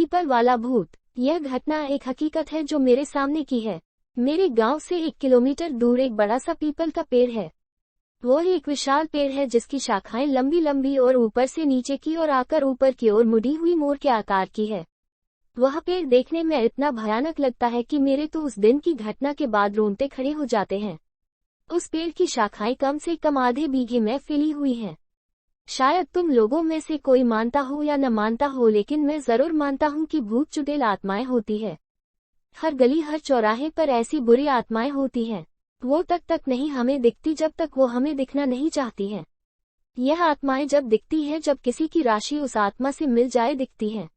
People वाला भूत। यह घटना एक हकीकत है जो मेरे सामने की है। मेरे गांव से 1 किलोमीटर दूर एक बड़ा सा पीपल का पेड़ है। वो एक विशाल पेड़ है जिसकी शाखाएं लंबी लंबी और ऊपर से नीचे की ओर आकर ऊपर की ओर मुड़ी हुई मोर के आकार की है। वह पेड़ देखने में इतना भयानक लगता है कि मेरे तो उस दिन की घटना के बाद रोंगटे खड़े हो जाते हैं। उस पेड़ की शाखाएं कम से कम आधे बीघे में फैली हुई हैं। शायद तुम लोगों में से कोई मानता हो या न मानता हो, लेकिन मैं जरूर मानता हूँ कि भूत चुड़ैल आत्माएं होती है। हर गली हर चौराहे पर ऐसी बुरी आत्माएं होती हैं। वो तक नहीं हमें दिखती जब तक वो हमें दिखना नहीं चाहती हैं। यह आत्माएं जब दिखती हैं जब किसी की राशि उस आत्मा से मिल जाए दिखती हैं।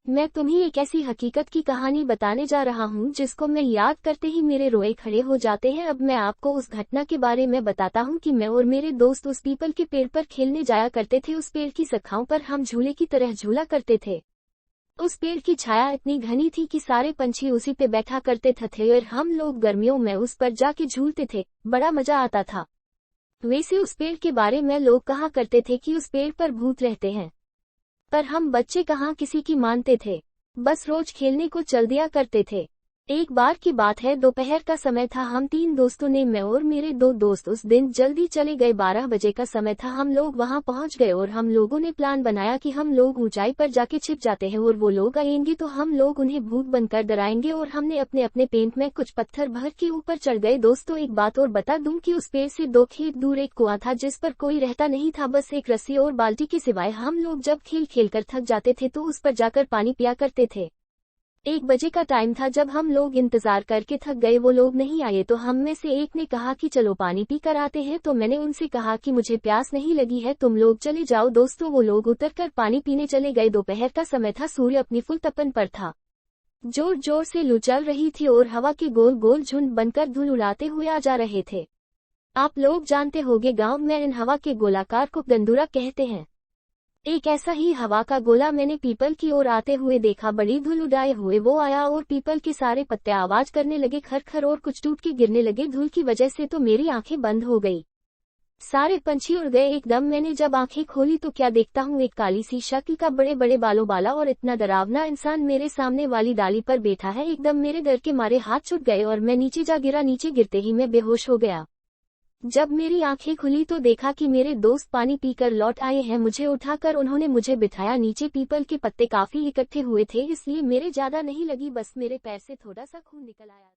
मैं तुम्हें एक ऐसी हकीकत की कहानी बताने जा रहा हूँ जिसको मैं याद करते ही मेरे रोए खड़े हो जाते हैं। अब मैं आपको उस घटना के बारे में बताता हूँ कि मैं और मेरे दोस्त उस पीपल के पेड़ पर खेलने जाया करते थे। उस पेड़ की शाखाओं पर हम झूले की तरह झूला करते थे। उस पेड़ की छाया इतनी घनी थी कि सारे पंछी उसी पे बैठा करते थे और हम लोग गर्मियों में उस पर जाके झूलते थे। बड़ा मजा आता था। वैसे उस पेड़ के बारे में लोग कहा करते थे कि उस पेड़ पर भूत रहते हैं, पर हम बच्चे कहाँ किसी की मानते थे। बस रोज खेलने को चल दिया करते थे। एक बार की बात है, दोपहर का समय था। हम 3 दोस्तों ने, मैं और मेरे 2 दोस्त, उस दिन जल्दी चले गए। 12 बजे का समय था। हम लोग वहां पहुंच गए और हम लोगों ने प्लान बनाया कि हम लोग ऊंचाई पर जाके छिप जाते हैं और वो लोग आएंगे तो हम लोग उन्हें भूत बनकर डराएंगे। और हमने अपने अपने पेंट में कुछ पत्थर भर के ऊपर चढ़ गए। दोस्तों, एक बात और बता दूं कि उस पेड़ से 2 खेत दूर एक कुआं था जिस पर कोई रहता नहीं था, बस एक रस्सी और बाल्टी के सिवाय। हम लोग जब खेल खेल कर थक जाते थे तो उस पर जाकर पानी पिया करते थे। 1 बजे का टाइम था। जब हम लोग इंतजार करके थक गए, वो लोग नहीं आए, तो हम में से एक ने कहा कि चलो पानी पी कर आते हैं। तो मैंने उनसे कहा कि मुझे प्यास नहीं लगी है, तुम लोग चले जाओ। दोस्तों, वो लोग उतरकर पानी पीने चले गए। दोपहर का समय था, सूर्य अपनी फुल तपन पर था। जोर जोर से लू चल रही थी और हवा के गोल गोल झुंड बनकर धूल उड़ाते हुए आ जा रहे थे। आप लोग जानते होंगे, गाँव में इन हवा के गोलाकार को गंदूरा कहते हैं। एक ऐसा ही हवा का गोला मैंने पीपल की ओर आते हुए देखा। बड़ी धूल उड़ाए हुए वो आया और पीपल के सारे पत्ते आवाज करने लगे, खरखर, और कुछ टूट के गिरने लगे। धूल की वजह से तो मेरी आंखें बंद हो गई। सारे पंछी उड़ गए एकदम। मैंने जब आंखें खोली तो क्या देखता हूँ, एक काली सी शक्ल का बड़े बड़े बालों वाला और इतना डरावना इंसान मेरे सामने वाली डाली पर बैठा है। एकदम मेरे डर के मारे हाथ छूट गए और मैं नीचे जा गिरा। नीचे गिरते ही मैं बेहोश हो गया। जब मेरी आंखें खुली तो देखा कि मेरे दोस्त पानी पीकर लौट आए हैं। मुझे उठाकर उन्होंने मुझे बिठाया नीचे। पीपल के पत्ते काफी इकट्ठे हुए थे, इसलिए मेरे ज्यादा नहीं लगी, बस मेरे पैर से थोड़ा सा खून निकल आया।